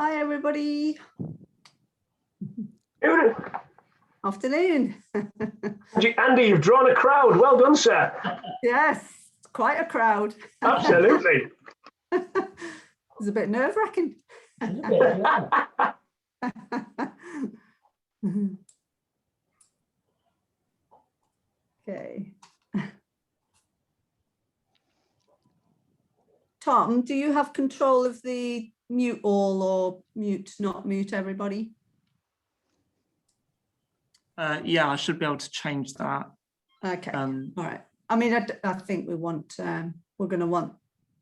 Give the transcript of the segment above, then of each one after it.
Hi, everybody. Afternoon. Andy, you've drawn a crowd. Well done, sir. Yes, quite a crowd. Absolutely. It's a bit nerve-wracking. Okay. Tom, do you have control of the mute all or mute, not mute everybody? Yeah, I should be able to change that. Okay, all right. I mean, I think we want, we're going to want,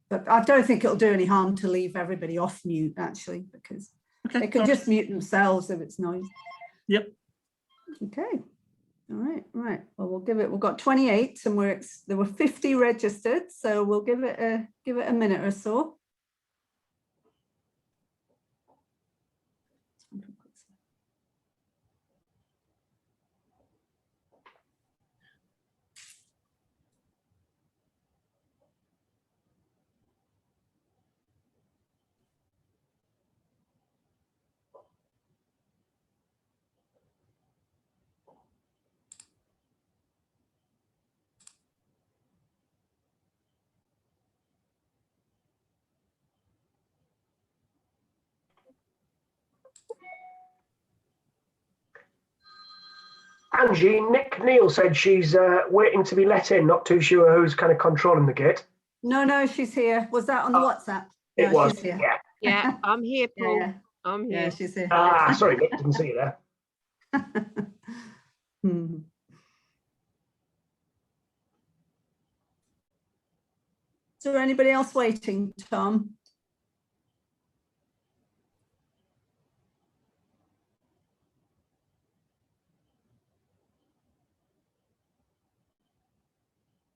but I don't think it'll do any harm to leave everybody off mute, actually, because they can just mute themselves if it's noise. Yep. Okay. All right, right. Well, we'll give it. We've got 28, and there were 50 registered, so we'll give it a minute or so. Angie, Nick Neal said she's waiting to be let in, not too sure who's kind of controlling the gate. No, she's here. Was that on the WhatsApp? It was, she's here. Yeah, I'm here, Paul. Yeah. I'm here. Yeah, she's here. Ah, sorry, Nick, didn't see you there. Is there anybody else waiting, Tom?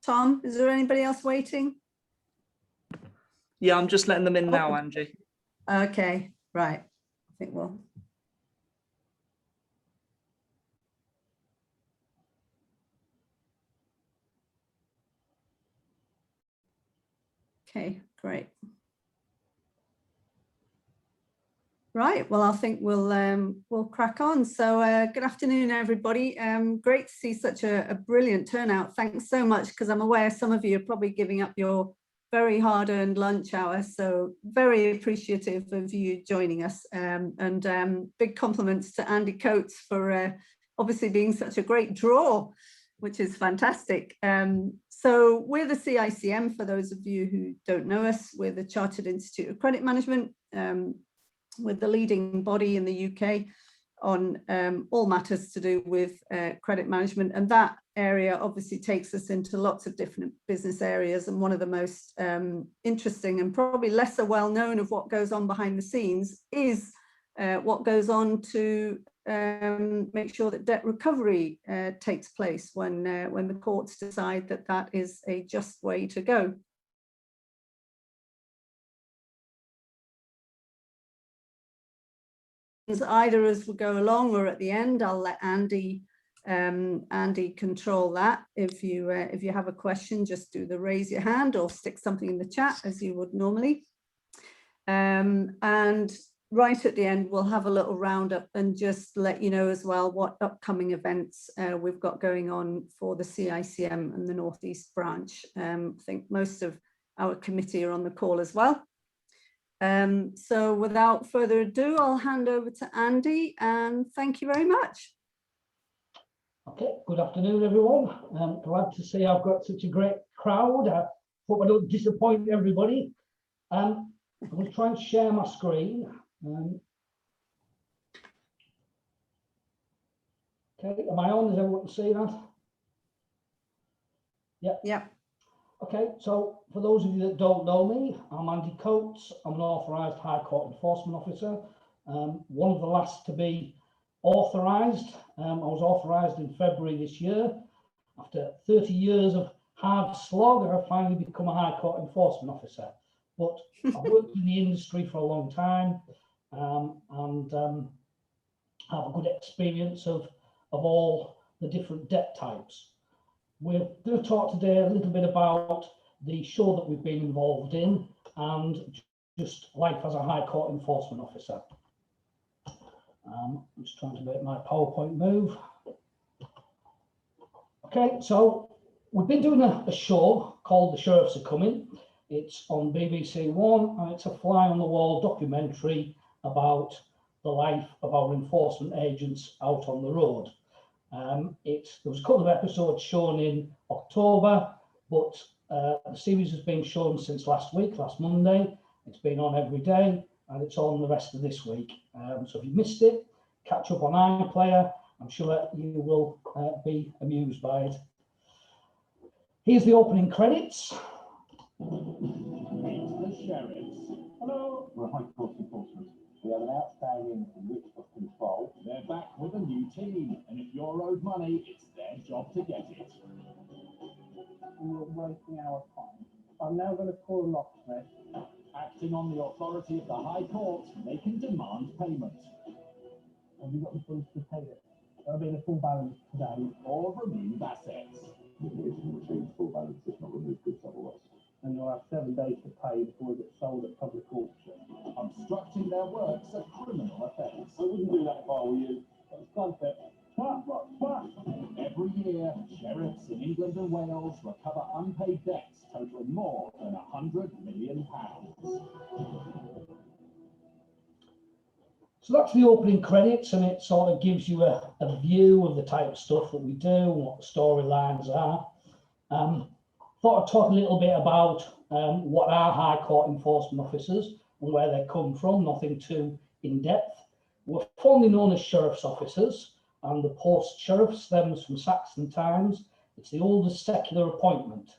Tom, is there anybody else waiting? Yeah, I'm just letting them in now, Angie. Okay, right. I think we'll. Okay, great. Right, well, I think we'll crack on. So good afternoon, everybody. Great to see such a brilliant turnout. Thanks so much, because I'm aware some of you are probably giving up your very hard-earned lunch hour. So very appreciative of you joining us. And big compliments to Andy Coates for obviously being such a great draw, which is fantastic. So we're the CICM, for those of you who don't know us. We're the Chartered Institute of Credit Management. We're the leading body in the UK on all matters to do with credit management, and that area obviously takes us into lots of different business areas, and one of the most interesting and probably lesser well known of what goes on behind the scenes is what goes on to make sure that debt recovery takes place when the courts decide that that is a just way to go. Either as we go along or at the end. I'll let Andy control that. If you have a question, just do the raise your hand or stick something in the chat as you would normally. And right at the end, we'll have a little roundup and just let you know as well what upcoming events we've got going on for the CICM and the North East branch. I think most of our committee are on the call as well. So without further ado, I'll hand over to Andy, and thank you very much. Okay, good afternoon, everyone. I'm glad to see I've got such a great crowd. I hope I don't disappoint everybody. I'm going to try and share my screen. Okay, am I on? Does everyone see that? Yep. Yep. Okay, so for those of you that don't know me, I'm Andy Coates. I'm an authorised High Court Enforcement Officer, one of the last to be authorised. I was authorised in February this year. After 30 years of hard slog, I've finally become a High Court Enforcement Officer. But I've worked in the industry for a long time and have a good experience of all the different debt types. We're going to talk today a little bit about the show that we've been involved in and just life as a High Court enforcement officer. I'm just trying to make my PowerPoint move. Okay, so we've been doing a show called The Sheriffs Are Coming. It's on BBC One, and it's a fly-on-the-wall documentary about the life of our enforcement agents out on the road. There was a couple of episodes shown in October, but the series has been shown since last Monday. It's been on every day, and it's on the rest of this week. So if you missed it, catch up on iPlayer. I'm sure you will be amused by it. Here's the opening credits. The Sheriffs. Hello. We're High Court enforcement. We have an outstanding writ of control. They're back with a new team, and if you're owed money, it's their job to get it. We're wasting our time. I'm now going to call a locksmith. Acting on the authority of the High Court, they can demand payment. Have you got the funds to pay it? There'll be the full balance today. Or remove assets. Full balance if not remove goods otherwise. And you'll have 7 days to pay before it gets sold at public auction. Obstructing their work's a criminal offence. I wouldn't do that if I were you. It's concept. Every year, sheriffs in England and Wales recover unpaid debts totaling more than £100 million. So that's the opening credits, and it sort of gives you a view of the type of stuff that we do and what the storylines are. Thought I'd talk a little bit about what are High Court enforcement officers and where they come from, nothing too in-depth. We're formerly known as sheriff's officers, and the post sheriff stems from Saxon times. It's the oldest secular appointment.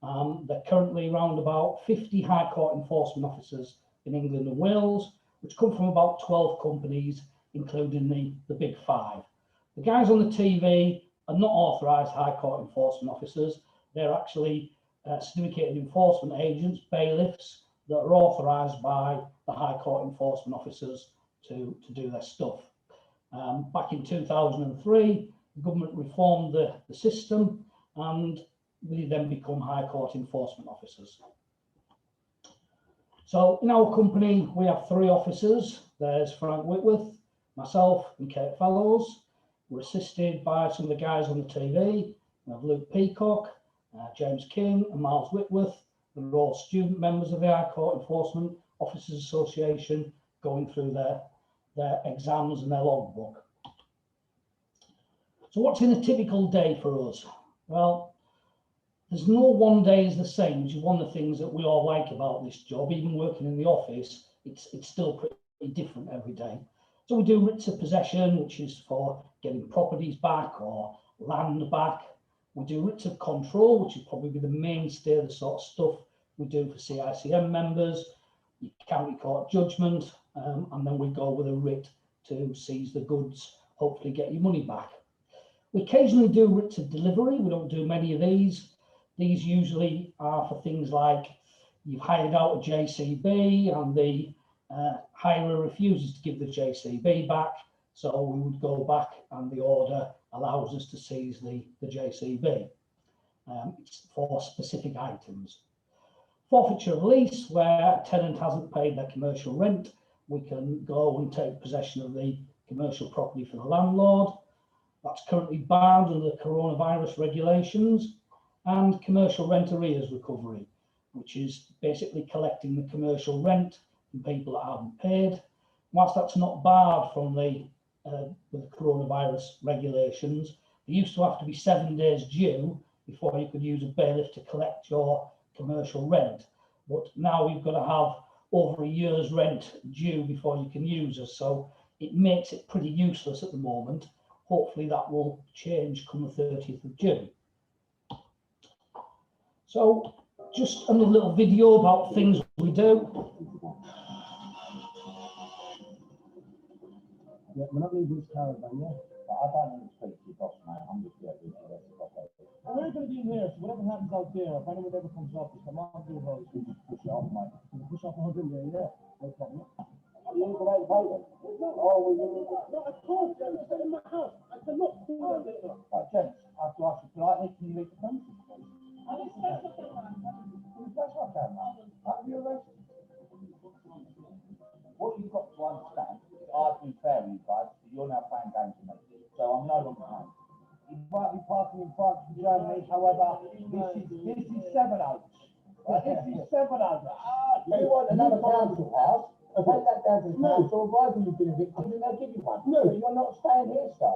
There are currently around about 50 High Court enforcement officers in England and Wales, which come from about 12 companies, including the big 5. The guys on the TV are not authorised High Court enforcement officers. They're actually syndicated enforcement agents, bailiffs, that are authorised by the High Court enforcement officers to do their stuff. Back in 2003, the government reformed the system, and we then become High Court enforcement officers. So in our company, we have 3 officers. There's Frank Whitworth, myself, and Kate Fellows. We're assisted by some of the guys on the TV. We have Luke Peacock, James King, and Miles Whitworth. They're all student members of the High Court Enforcement Officers Association, going through their exams and their logbook. So what's in a typical day for us? Well, there's no one day is the same, which is one of the things that we all like about this job. Even working in the office, it's still pretty different every day. So we do writs of possession, which is for getting properties back or land back. We do writs of control, which would probably be the mainstay of the sort of stuff we do for CICM members, your county court judgment, and then we go with a writ to seize the goods, hopefully get your money back. We occasionally do writs of delivery. We don't do many of these. These usually are for things like you've hired out a JCB and the hirer refuses to give the JCB back. So we would go back and the order allows us to seize the JCB. It's for specific items. Forfeiture of lease, where a tenant hasn't paid their commercial rent, we can go and take possession of the commercial property for the landlord. That's currently barred under the coronavirus regulations. And commercial rent arrears recovery, which is basically collecting the commercial rent from people that haven't paid. Whilst that's not barred from the coronavirus regulations, there used to have to be 7 days due before you could use a bailiff to collect your commercial rent. But now you've got to have over a year's rent due before you can use us. So it makes it pretty useless at the moment. Hopefully that will change come the 30th of June. So just another little video about things we do. Yeah, we're not leaving this caravan yet. I don't want to speak to your boss, mate. I'm just getting to the Well, we're going to be in here, so whatever happens out there, if anyone ever comes up, it's a lot of people who just push it off, mate. You can push off 100 there, yeah. No problem. You ain't going to pay them. Oh, well, No, of course, yeah, I'm in my house. I said, look, right, gents, I have to ask you politely, can you leave the premises, please? That's what I can, man. Have you arrested? You know what I mean? However, this is Sevenoaks. Right? This is Sevenoaks. You want another council house? Take that down to the council, advise them you've been evicted, and they'll give you one. No, you're not staying here, sir.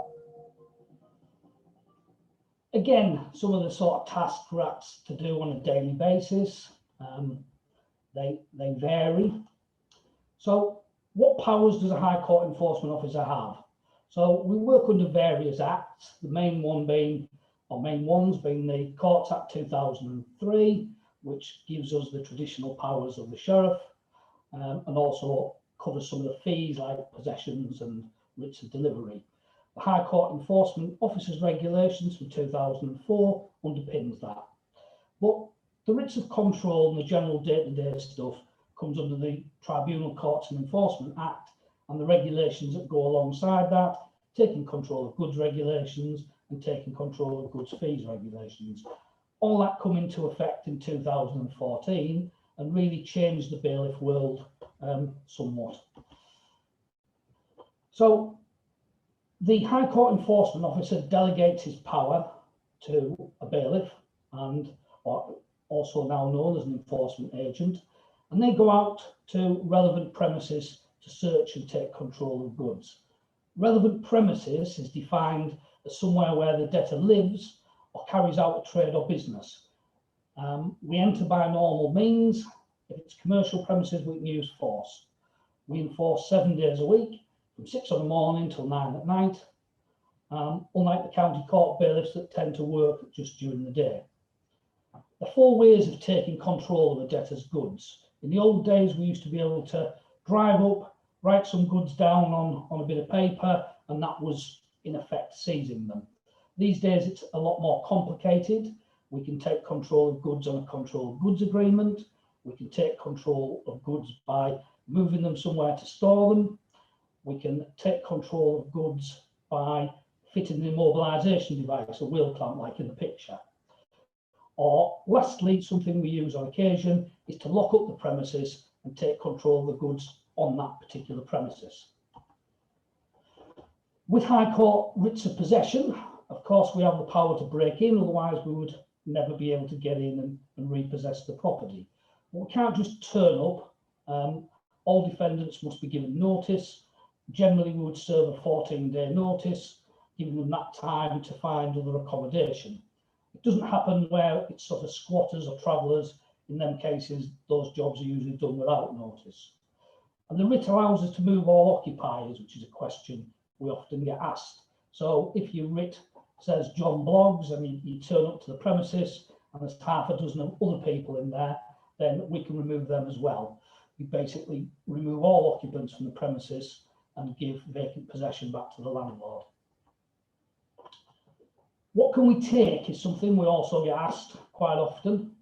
Again, some of the sort of tasks for acts to do on a daily basis, they vary. So what powers does a High Court enforcement officer have? So we work under various acts, the main ones being the Courts Act 2003, which gives us the traditional powers of the sheriff, and also covers some of the fees like possessions and writs of delivery. The High Court Enforcement Officers Regulations from 2004 underpins that. But the writs of control and the general day-to-day stuff comes under the Tribunal Courts and Enforcement Act and the regulations that go alongside that, taking control of goods regulations and taking control of goods fees regulations. All that come into effect in 2014 and really changed the bailiff world somewhat. So the High Court Enforcement Officer delegates his power to a bailiff, and also now known as an enforcement agent, and they go out to relevant premises to search and take control of goods. Relevant premises is defined as somewhere where the debtor lives or carries out a trade or business. We enter by normal means. If it's commercial premises, we can use force. We enforce 7 days a week, from 6 in the morning till 9 at night, unlike the county court bailiffs that tend to work just during the day. There are 4 ways of taking control of a debtor's goods. In the old days, we used to be able to drive up, write some goods down on a bit of paper, and that was in effect seizing them. These days, it's a lot more complicated. We can take control of goods on a control of goods agreement. We can take control of goods by moving them somewhere to store them. We can take control of goods by fitting an immobilisation device, a wheel clamp like in the picture. Or lastly, something we use on occasion is to lock up the premises and take control of the goods on that particular premises. With High Court writs of possession, of course, we have the power to break in, otherwise we would never be able to get in and repossess the property. But we can't just turn up. All defendants must be given notice. Generally, we would serve a 14-day notice, giving them that time to find other accommodation. It doesn't happen where it's sort of squatters or travellers. In them cases, those jobs are usually done without notice. And the writ allows us to move all occupiers, which is a question we often get asked. So if your writ says John Bloggs and you turn up to the premises and there's half a dozen of other people in there, then we can remove them as well. We basically remove all occupants from the premises and give vacant possession back to the landlord. What can we take is something we also get asked quite often.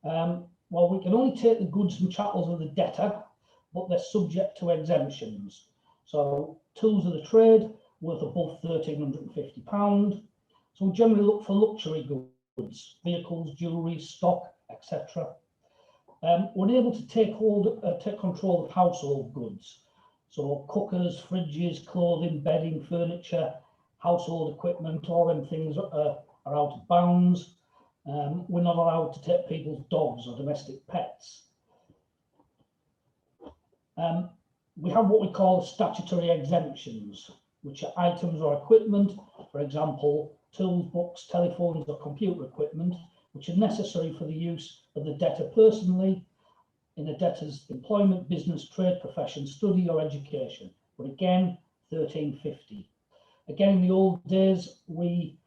Well, we can only take the goods and chattels of the debtor, but they're subject to exemptions. So tools of the trade worth above £1,350. So we generally look for luxury goods, vehicles, jewellery, stock, etc. We're able to take control of household goods. So cookers, fridges, clothing, bedding, furniture, household equipment, all them things are out of bounds. We're not allowed to take people's dogs or domestic pets. We have what we call statutory exemptions, which are items or equipment, for example, tools, books, telephones or computer equipment, which are necessary for the use of the debtor personally in a debtor's employment, business, trade, profession, study or education. But again, 1350. Again, in the old days, we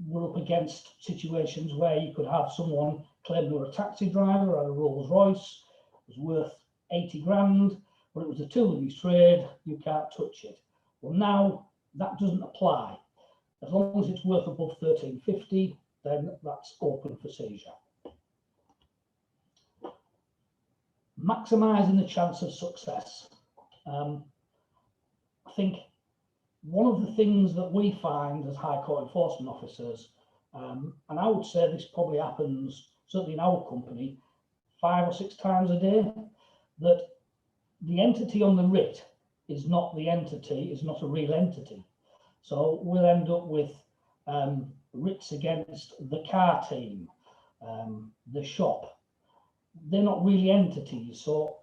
were up against situations where you could have someone claim they were a taxi driver or a Rolls Royce, it was worth 80 grand, but it was a tool of his trade, you can't touch it. Well, now that doesn't apply. As long as it's worth above 1350, then that's open for seizure. Maximising the chance of success. I think one of the things that we find as High Court enforcement officers, and I would say this probably happens, certainly in our company, 5 or 6 times a day, that the entity on the writ is not the entity, is not a real entity. So we'll end up with writs against the car team, the shop. They're not really entities. So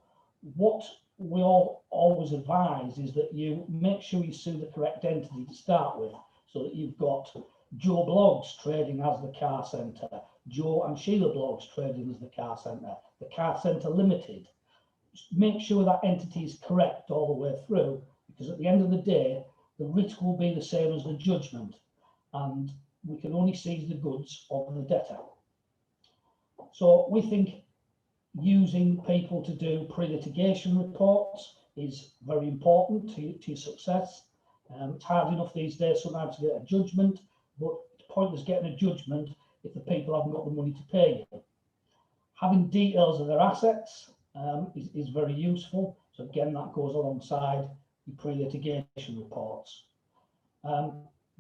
what we all always advise is that you make sure you sue the correct entity to start with, so that you've got Joe Blogs trading as the car centre, Joe and Sheila Blogs trading as the car centre, the car centre limited. Just make sure that entity is correct all the way through, because at the end of the day, the writ will be the same as the judgment, and we can only seize the goods of the debtor. So we think using people to do pre-litigation reports is very important to your success. It's hard enough these days sometimes to get a judgment, but it's pointless getting a judgment if the people haven't got the money to pay you. Having details of their assets is very useful. So again, that goes alongside your pre-litigation reports.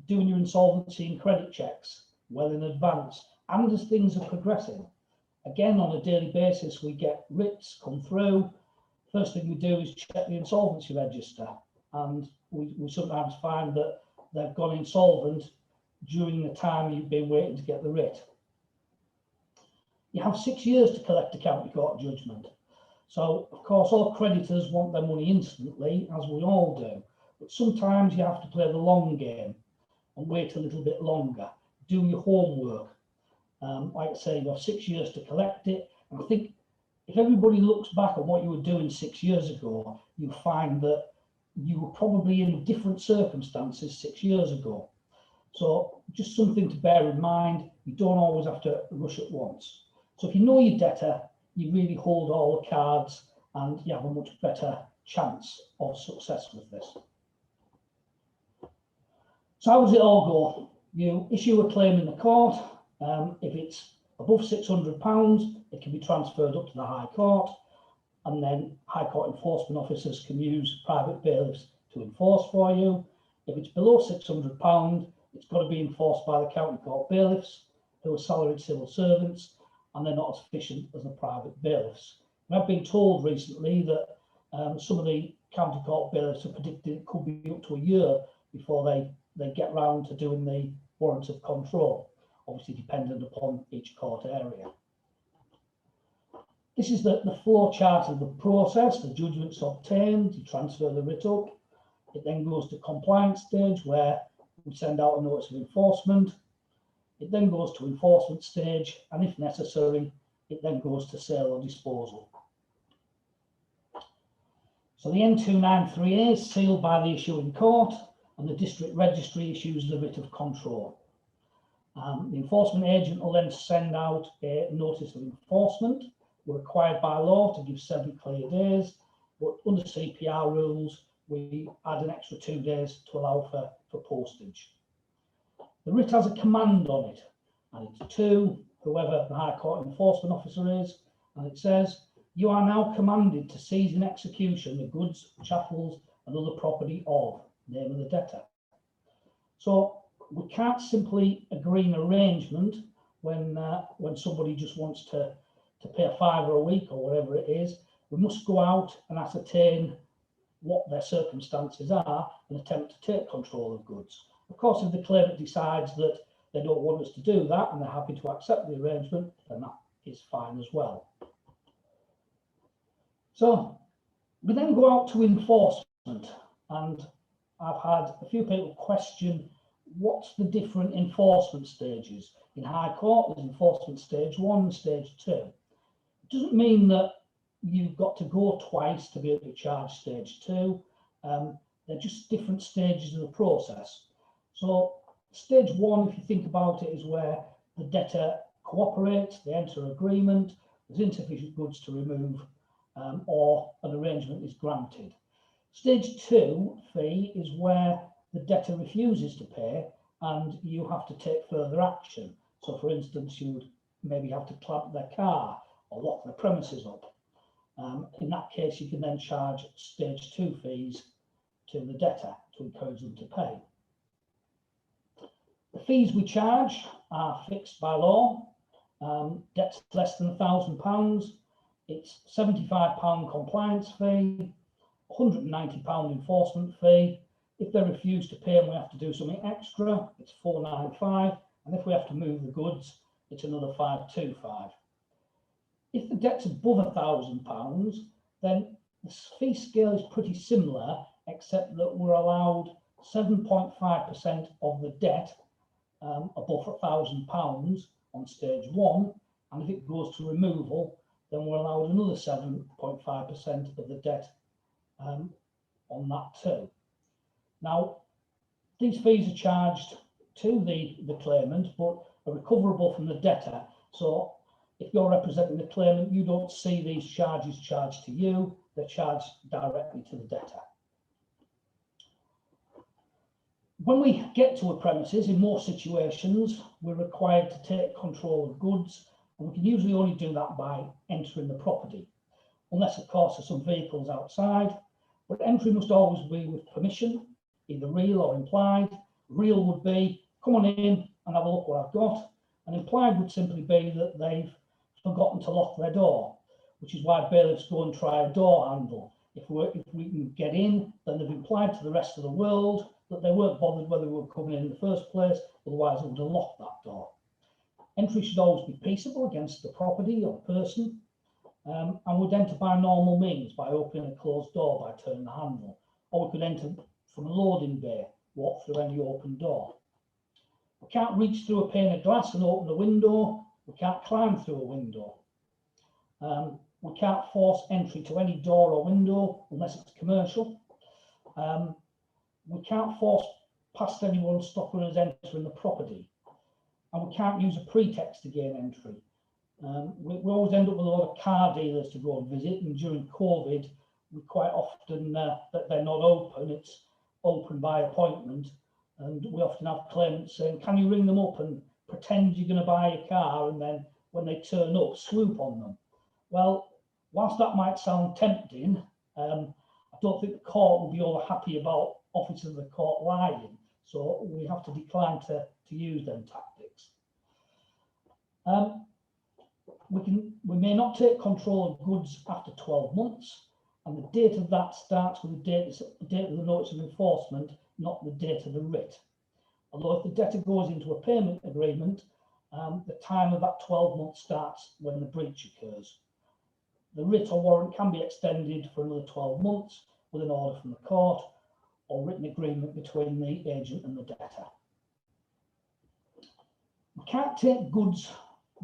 Doing your insolvency and credit checks well in advance, and as things are progressing. Again, on a daily basis, we get writs come through. First thing we do is check the insolvency register, and we sometimes find that they've gone insolvent during the time you've been waiting to get the writ. You have 6 years to collect a county court judgment. So, of course, all creditors want their money instantly, as we all do. But sometimes you have to play the long game and wait a little bit longer. Do your homework. Like I say, you have 6 years to collect it. And I think if everybody looks back on what you were doing 6 years ago, you find that you were probably in different circumstances 6 years ago. So just something to bear in mind, you don't always have to rush at once. So if you know your debtor, you really hold all the cards and you have a much better chance of success with this. So how does it all go? You issue a claim in the court. If it's above £600, it can be transferred up to the High Court, and then High Court enforcement officers can use private bailiffs to enforce for you. If it's below £600, it's got to be enforced by the county court bailiffs, who are salaried civil servants, and they're not as efficient as the private bailiffs. And I've been told recently that some of the county court bailiffs are predicting it could be up to a year before they get round to doing the warrants of control, obviously dependent upon each court area. This is the flow chart of the process. The judgment's obtained, you transfer the writ up. It then goes to compliance stage, where we send out a notice of enforcement. It then goes to enforcement stage, and if necessary, it then goes to sale or disposal. So the N293A is sealed by the issuing court, and the district registry issues the writ of control. The enforcement agent will then send out a notice of enforcement. We're required by law to give 7 clear days, but under CPR rules, we add an extra 2 days to allow for postage. The writ has a command on it, and it's to whoever the High Court enforcement officer is, and it says, "You are now commanded to seize in execution the goods, chattels, and other property of," name of the debtor. So we can't simply agree an arrangement when somebody just wants to pay a £5 a week or whatever it is. We must go out and ascertain what their circumstances are and attempt to take control of goods. Of course, if the claimant decides that they don't want us to do that and they're happy to accept the arrangement, then that is fine as well. So we then go out to enforcement, and I've had a few people question what's the different enforcement stages. In High Court, there's enforcement stage 1 and stage 2. It doesn't mean that you've got to go twice to be able to charge stage 2. They're just different stages of the process. So stage 1, if you think about it, is where the debtor cooperates, they enter agreement, there's insufficient goods to remove, or an arrangement is granted. Stage 2 fee is where the debtor refuses to pay and you have to take further action. So for instance, you would maybe have to clamp their car or lock the premises up. In that case, you can then charge stage 2 fees to the debtor to encourage them to pay. The fees we charge are fixed by law. Debts less than £1,000, it's £75 compliance fee, £190 enforcement fee. If they refuse to pay and we have to do something extra, it's £495, And if we have to move the goods, it's another 525. If the debt's above £1,000, then the fee scale is pretty similar, except that we're allowed 7.5% of the debt above £1,000 on stage 1, and if it goes to removal, then we're allowed another 7.5% of the debt on that too. Now, these fees are charged to the claimant, but are recoverable from the debtor. So if you're representing the claimant, you don't see these charges charged to you, they're charged directly to the debtor. When we get to a premises, in most situations, we're required to take control of goods, and we can usually only do that by entering the property, unless of course there's some vehicles outside, but entry must always be with permission, either real or implied. Real would be, come on in and have a look what I've got, and implied would simply be that they've forgotten to lock their door, which is why bailiffs go and try a door handle. If we can get in, then they've implied to the rest of the world that they weren't bothered whether we were coming in the first place, otherwise they would have locked that door. Entry should always be peaceable against the property or person, and would enter by normal means, by opening a closed door, by turning the handle, or we could enter from a loading bay, walk through any open door. We can't reach through a pane of glass and open a window. We can't climb through a window. We can't force entry to any door or window unless it's commercial. We can't force past anyone stopping us entering the property. And we can't use a pretext to gain entry. We always end up with a lot of car dealers to go and visit, and during COVID, we quite often, that they're not open, it's open by appointment, and we often have claimants saying, can you ring them up and pretend you're going to buy a car, and then when they turn up, swoop on them? Well, whilst that might sound tempting, I don't think the court will be all happy about officers of the court lying, so we have to decline to use them tactics. We may not take control of goods after 12 months, and the date of that starts with the date of the notice of enforcement, not the date of the writ. Although if the debtor goes into a payment agreement, the time of that 12 months starts when the breach occurs. The writ or warrant can be extended for another 12 months with an order from the court or written agreement between the agent and the debtor. We can't take goods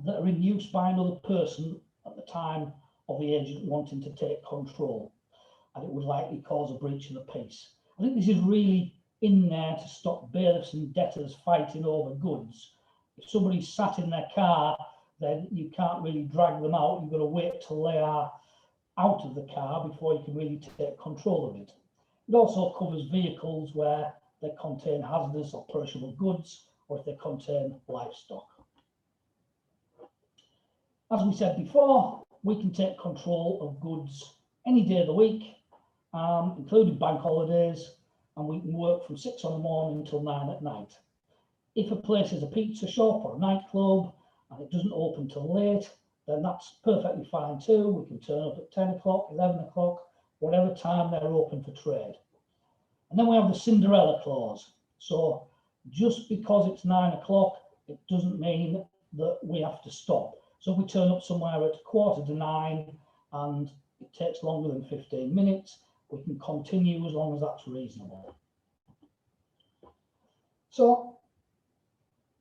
that are in use by another person at the time of the agent wanting to take control, and it would likely cause a breach of the peace. I think this is really in there to stop bailiffs and debtors fighting over goods. If somebody's sat in their car, then you can't really drag them out. You've got to wait till they are out of the car before you can really take control of it. It also covers vehicles where they contain hazardous or perishable goods, or if they contain livestock. As we said before, we can take control of goods any day of the week, including bank holidays, and we can work from 6 in the morning until 9 at night. If a place is a pizza shop or a nightclub and it doesn't open till late, then that's perfectly fine too. We can turn up at 10 o'clock, 11 o'clock, whatever time they're open for trade. And then we have the Cinderella clause. So just because it's 9 o'clock, it doesn't mean that we have to stop. So if we turn up somewhere at 9:15 and it takes longer than 15 minutes, we can continue as long as that's reasonable. So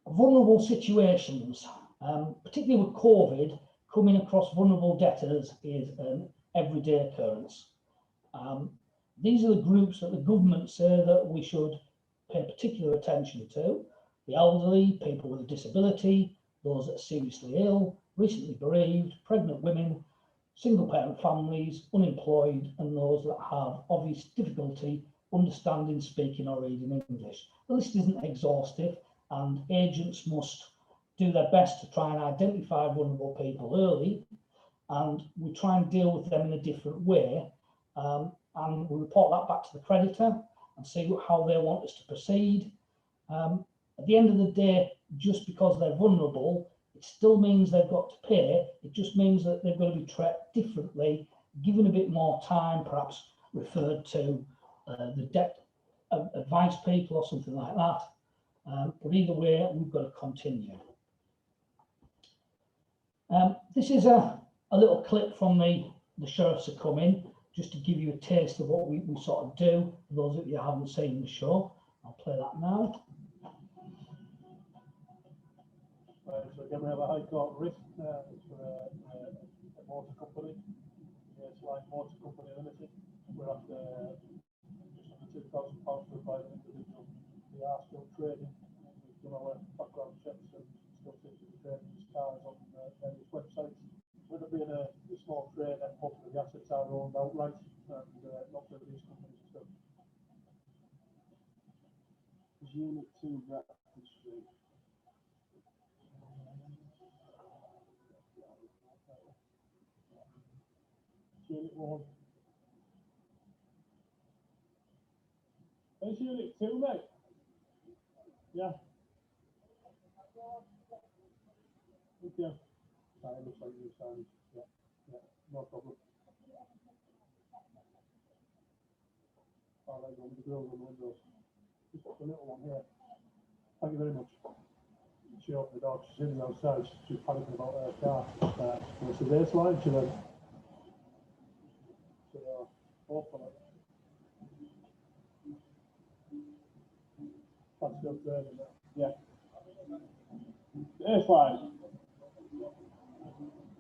vulnerable situations, particularly with COVID, coming across vulnerable debtors is an everyday occurrence. These are the groups that the government say that we should pay particular attention to: the elderly, people with a disability, those that are seriously ill, recently bereaved, pregnant women, single-parent families, unemployed, and those that have obvious difficulty understanding, speaking or reading English. The list isn't exhaustive, and agents must do their best to try and identify vulnerable people early, and we try and deal with them in a different way, and we report that back to the creditor and see how they want us to proceed. At the end of the day, just because they're vulnerable, it still means they've got to pay. It just means that they're going to be treated differently, given a bit more time, perhaps referred to the debt advice people or something like that. But either way, we've got to continue. This is a little clip from the sheriffs are coming, just to give you a taste of what we sort of do. For those of you who haven't seen the show, I'll play that now. So again, we have a High Court writ for a motor company, Line Motor Company Limited. We're after just under £2,000 for a private individual. We are still trading. We've done our background checks and still seem to be trading these cars on various websites. With it being a small trade, and most of the assets are owned outright and not through these companies and stuff. Unit 2 Bradford Street. Unit 1. There's Unit 2, mate. Yeah. Thank you. It looks like you signed. Yeah, no problem. All right, go with the grills and the windows. Just got the little one here. Thank you very much. She opened the door, she's in the outside, she's panicking about her car. What's the baseline? She went. So, hopefully. That's still training now. Yeah. Baseline.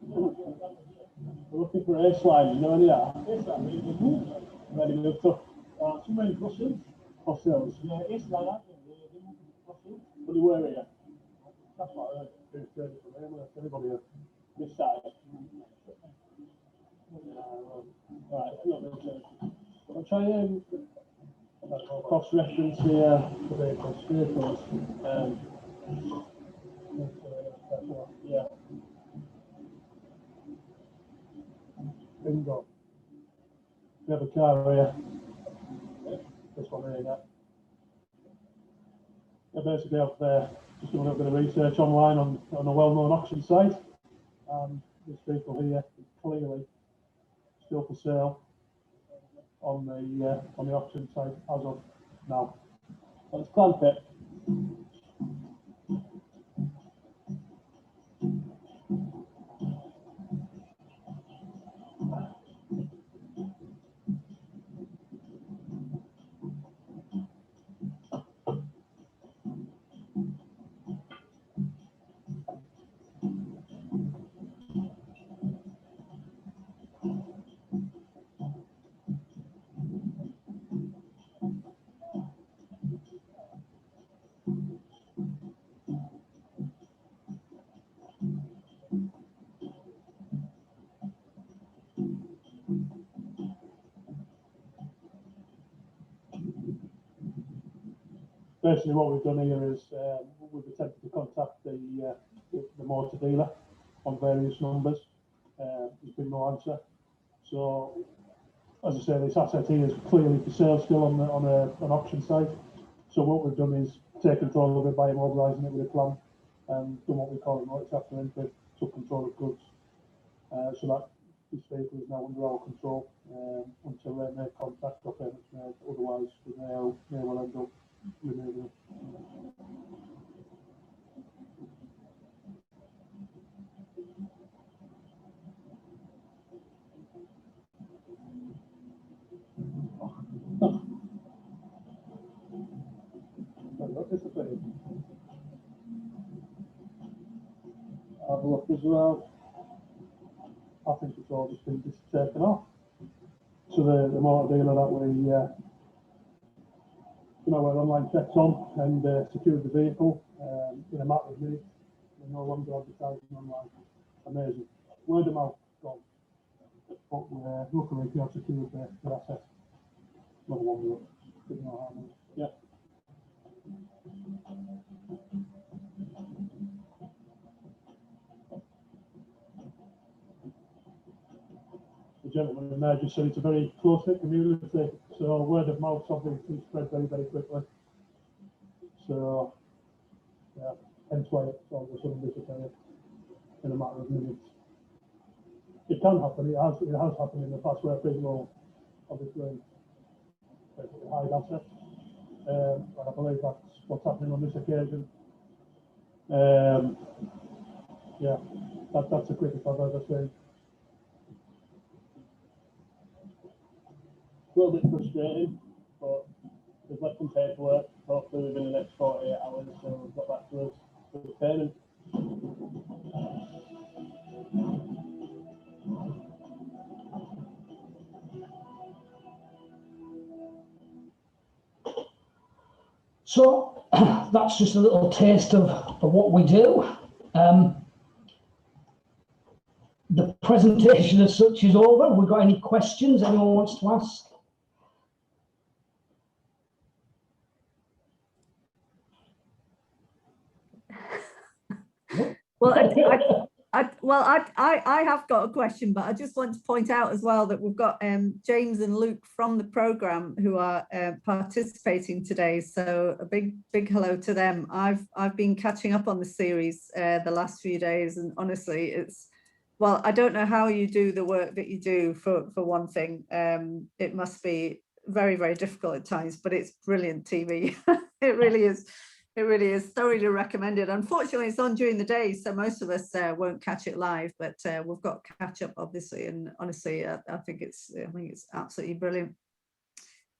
We're looking for a slide, you know any of that? Ready to move to? Too many crossings. Crossings. Yeah, it's like that. What are you wearing here? That's what I heard. Who's training for me? Anybody here? This side. Right, I'll try and cross-reference here for vehicles. Yeah. Bingo. We have a car here. This one here, yeah. Basically, I've just done a bit of research online on a well-known auction site. This vehicle here is clearly still for sale on the auction site as of now. Let's clamp it. Basically, what we've done here is we've attempted to contact the motor dealer on various numbers. There's been no answer. So, as I say, this asset here is clearly for sale still on an auction site. So what we've done is take control of it by immobilising it with a clamp and done what we call a motor chapter entry, took control of goods. So that this vehicle is now under our control until they make contact or payments made. Otherwise, we may well end up removing it. Have a look as well. I think it's all just been taken off. So the motor dealer that we our online checks on and secured the vehicle in a matter of minutes. We're no longer advertising online. Amazing. Word of mouth gone. But luckily we have secured the asset. Another one we didn't know how much. Yeah. The gentleman in there just said it's a very close-knit community, so word of mouth obviously spread very, very quickly. So, yeah, hence why it's all of a sudden disappeared in a matter of minutes. It can happen, it has happened in the past where people obviously hide assets, and I believe that's what's happening on this occasion. Yeah, that's the quickest I've ever seen. A little bit frustrating, but we've left some paperwork, hopefully within the next 48 hours, so we've got back to us for the payment. So that's just a little taste of what we do. The presentation as such is over. Have we got any questions anyone wants to ask? Well, I have got a question, but I just want to point out as well that we've got James and Luke from the programme who are participating today. So a big hello to them. I've been catching up on the series the last few days, and honestly, it's, well, I don't know how you do the work that you do for one thing. It must be very, very difficult at times, but it's brilliant TV. It really is. It really is thoroughly recommended. Unfortunately, it's on during the day, so most of us won't catch it live, but we've got catch up, obviously. And honestly, I think it's absolutely brilliant.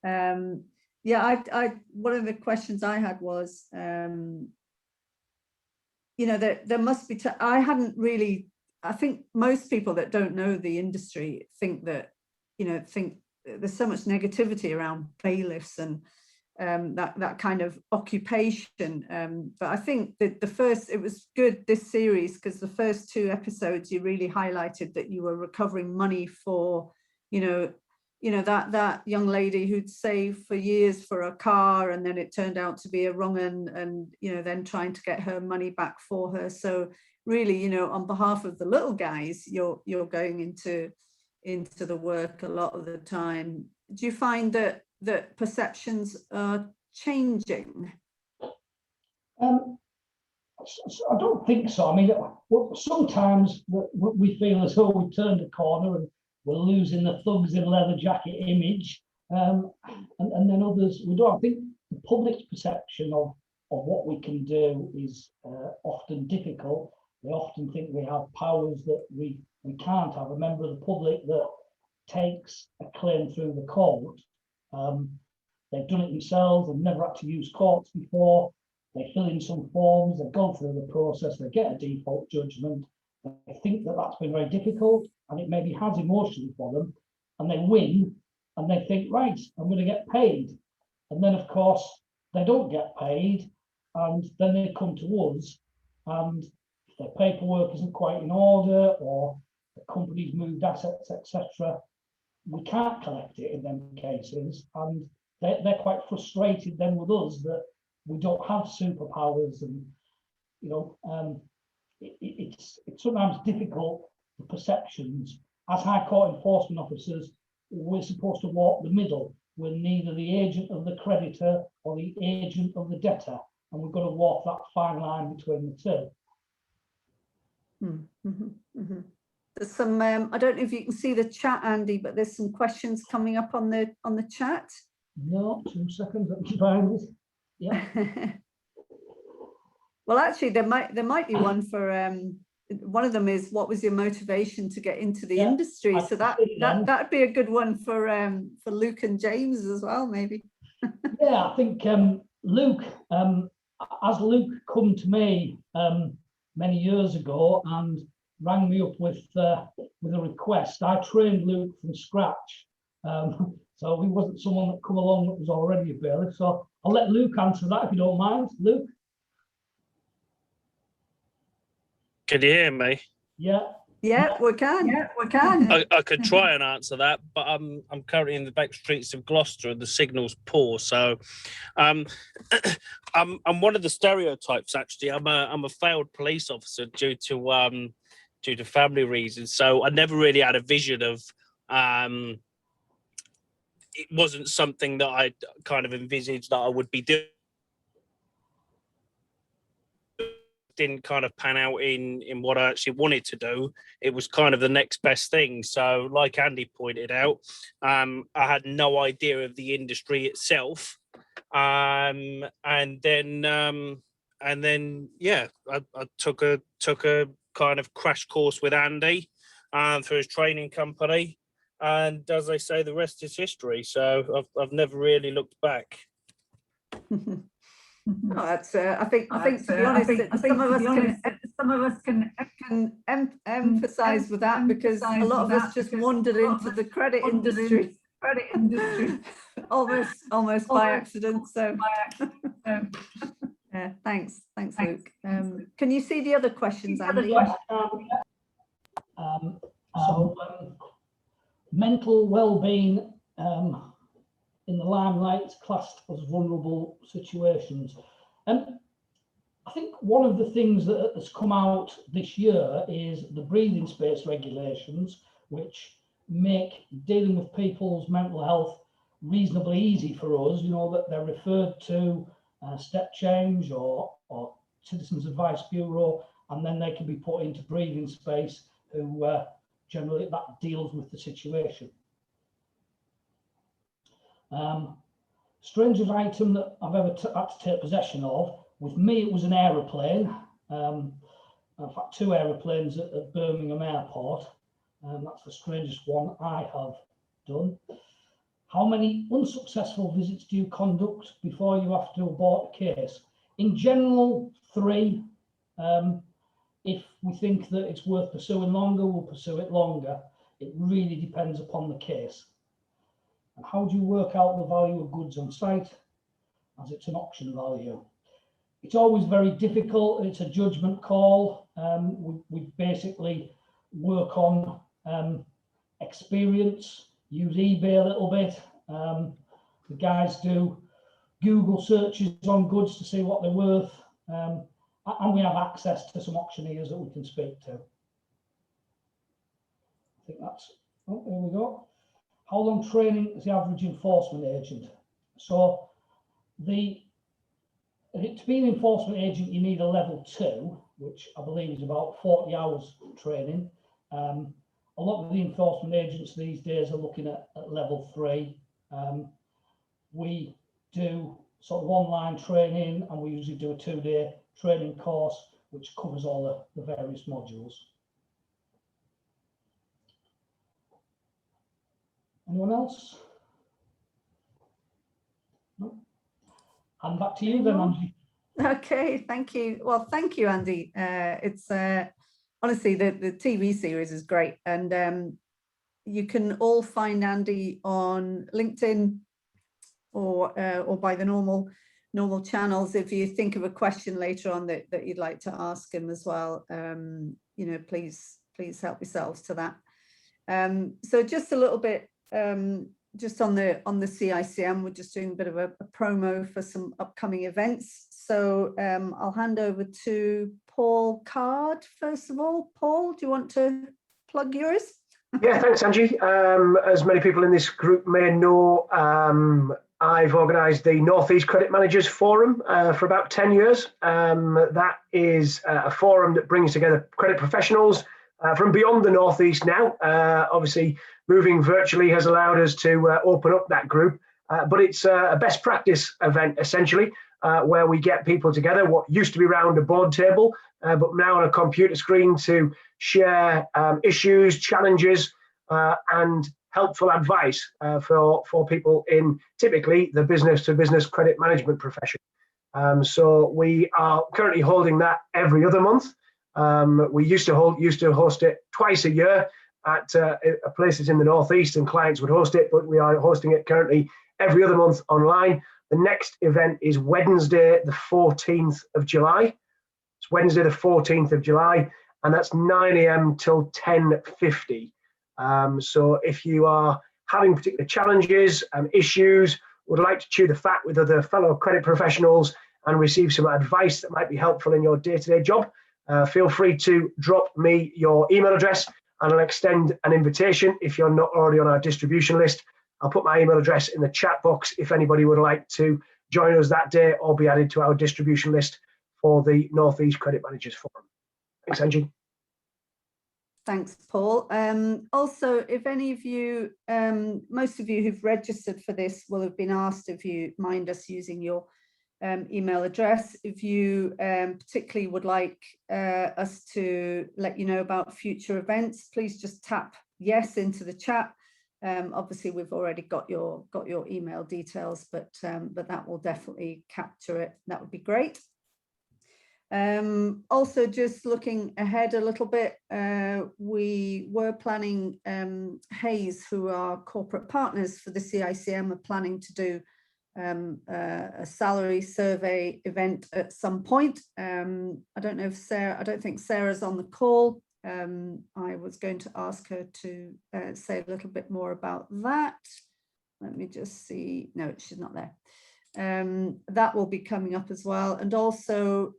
Yeah, one of the questions I had was, you know, there must be. I hadn't really. I think most people that don't know the industry think that, you know, there's so much negativity around bailiffs and that kind of occupation, but I think that it was good, this series, because the first 2 episodes you really highlighted that you were recovering money for, you know that young lady who'd saved for years for a car, and then it turned out to be a wrong 'un, and you know, then trying to get her money back for her. So really, you know, on behalf of the little guys, you're going into the work a lot of the time. Do you find that perceptions are changing? I don't think so. I mean, sometimes we feel as though we've turned a corner and we're losing the thugs in leather jacket image, and then others we don't. I think the public's perception of what we can do is often difficult. They often think we have powers that we can't have. A member of the public that takes a claim through the court, they've done it themselves, they've never had to use courts before, they fill in some forms, they go through the process, they get a default judgment, they think that that's been very difficult, and it maybe has emotionally for them, and they win, and they think, right, I'm going to get paid. And then, of course, they don't get paid, and then they come to us, and if their paperwork isn't quite in order, or the company's moved assets, etc., we can't collect it in them cases, and they're quite frustrated then with us that we don't have superpowers, and you know, it's sometimes difficult, the perceptions. As High Court enforcement officers, we're supposed to walk the middle. We're neither the agent of the creditor or the agent of the debtor, and we've got to walk that fine line between the two. There's some, I don't know if you can see the chat, Andy, but there's some questions coming up on the chat. No, 2 seconds, let me find it. Yeah. Well, actually, there might be one for one of them is, what was your motivation to get into the industry? So that'd be a good one for Luke and James as well, maybe. Yeah, I think Luke, as Luke come to me many years ago and rang me up with a request, I trained Luke from scratch. So he wasn't someone that come along that was already a bailiff. So I'll let Luke answer that if you don't mind. Luke? Can you hear me? Yeah. Yeah, we can. Yeah, we can. I could try and answer that, but I'm currently in the back streets of Gloucester and the signal's poor. So I'm one of the stereotypes, actually. I'm a failed police officer due to family reasons. So I never really had a vision of it wasn't something that I kind of envisaged that I would be doing. Didn't kind of pan out in what I actually wanted to do. It was kind of the next best thing. So like Andy pointed out, I had no idea of the industry itself. and then yeah, I took a kind of crash course with Andy through his training company, and as I say, the rest is history. So I've never really looked back. Oh, that's. I think to be honest, some of us can emphasise with that, because a lot of us just wandered into the credit industry, almost by accident. So, yeah, thanks, Luke. Can you see the other questions, Andy? Mental well-being in the limelight is classed as vulnerable situations. And I think one of the things that has come out this year is the breathing space regulations, which make dealing with people's mental health reasonably easy for us. You know, that they're referred to step change or Citizens Advice Bureau, and then they can be put into breathing space, who generally that deals with the situation. Strangest item that I've ever had to take possession of, with me it was an aeroplane, in fact 2 aeroplanes at Birmingham Airport. That's the strangest one I have done. How many unsuccessful visits do you conduct before you have to abort a case? In general, 3. If we think that it's worth pursuing longer, we'll pursue it longer. It really depends upon the case. And how do you work out the value of goods on site, as it's an auction value? It's always very difficult. It's a judgment call. We basically work on experience, use eBay a little bit. The guys do Google searches on goods to see what they're worth. And we have access to some auctioneers that we can speak to. I think that's, oh, there we go. How long training is the average enforcement agent? So to be an enforcement agent, you need a level 2, which I believe is about 40 hours training. A lot of the enforcement agents these days are looking at level 3. We do sort of online training, and we usually do a 2-day training course, which covers all the various modules. Anyone else? No? And back to you then, Andy. Okay, thank you. Well, thank you, Andy. It's honestly, the TV series is great, and you can all find Andy on LinkedIn or by the normal channels. If you think of a question later on that you'd like to ask him as well, you know, please help yourselves to that. So just a little bit, just on the CICM, we're just doing a bit of a promo for some upcoming events. So I'll hand over to Paul Card first of all. Paul, do you want to plug yours? Yeah, thanks, Angie. As many people in this group may know, I've organised the North East Credit Managers Forum for about 10 years. That is a forum that brings together credit professionals from beyond the North East now. Obviously, moving virtually has allowed us to open up that group, but it's a best practice event, essentially, where we get people together, what used to be around a board table, but now on a computer screen, to share issues, challenges, and helpful advice for people in typically the business-to-business credit management profession. So we are currently holding that every other month. We used to host it twice a year at places in the Northeast, and clients would host it, but we are hosting it currently every other month online. The next event is Wednesday, the 14th of July. It's Wednesday, the 14th of July, and that's 9 AM till 10:50. So if you are having particular challenges and issues, would like to chew the fat with other fellow credit professionals and receive some advice that might be helpful in your day-to-day job, feel free to drop me your email address, and I'll extend an invitation if you're not already on our distribution list. I'll put my email address in the chat box if anybody would like to join us that day or be added to our distribution list for the North East Credit Managers Forum. Thanks, Angie. Thanks, Paul. Also, if any of you, most of you who've registered for this will have been asked if you mind us using your email address. If you particularly would like us to let you know about future events, please just tap yes into the chat. Obviously, we've already got your email details, but that will definitely capture it. That would be great. Also, just looking ahead a little bit, we were planning, Hayes, who are corporate partners for the CICM, are planning to do a salary survey event at some point. I don't know if Sarah, I don't think Sarah's on the call. I was going to ask her to say a little bit more about that. Let me just see. No, she's not there. That will be coming up as well. And also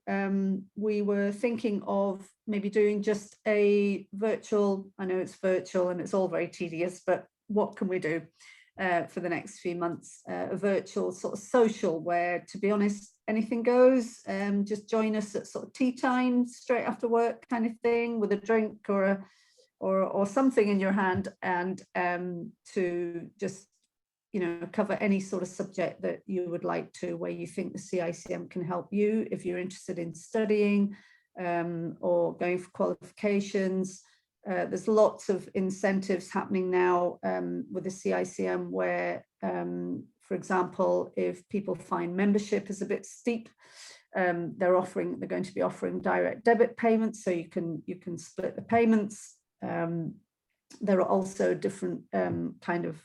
we were thinking of maybe doing just a virtual, I know it's virtual and it's all very tedious, but what can we do for the next few months? A virtual sort of social where, to be honest, anything goes. Just join us at sort of tea time, straight after work kind of thing, with a drink or something in your hand, and to just, you know, cover any sort of subject that you would like to, where you think the CICM can help you if you're interested in studying or going for qualifications. There's lots of incentives happening now with the CICM where, for example, if people find membership is a bit steep, they're going to be offering direct debit payments, so you can split the payments. There are also different kind of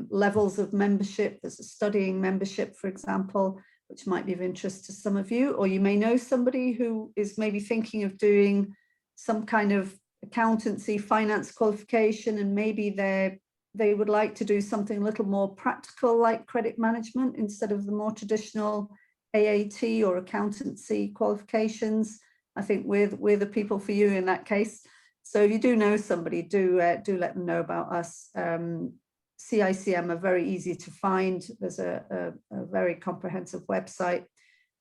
levels of membership. There's a studying membership, for example, which might be of interest to some of you, or you may know somebody who is maybe thinking of doing some kind of accountancy finance qualification, and maybe they would like to do something a little more practical like credit management instead of the more traditional AAT or accountancy qualifications. I think we're the people for you in that case. So if you do know somebody, do let them know about us. CICM are very easy to find. There's a very comprehensive website,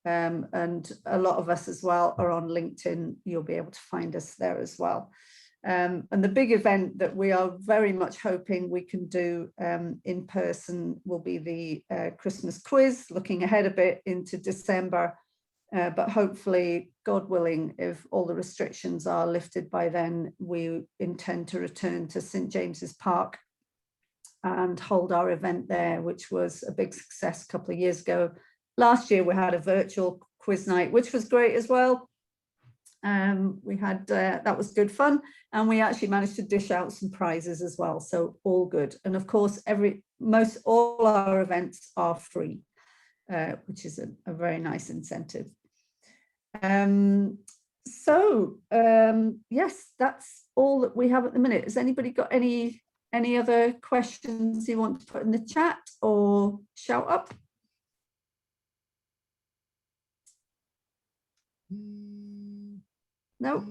and a lot of us as well are on LinkedIn. You'll be able to find us there as well. And the big event that we are very much hoping we can do in person will be the Christmas quiz, looking ahead a bit into December. But hopefully, God willing, if all the restrictions are lifted by then, we intend to return to St. James's Park and hold our event there, which was a big success a couple of years ago. Last year we had a virtual quiz night, which was great as well. We had that was good fun, and we actually managed to dish out some prizes as well, so all good. And of course, all our events are free, which is a very nice incentive. Yes, that's all that we have at the minute. Has anybody got any other questions you want to put in the chat or shout up? No?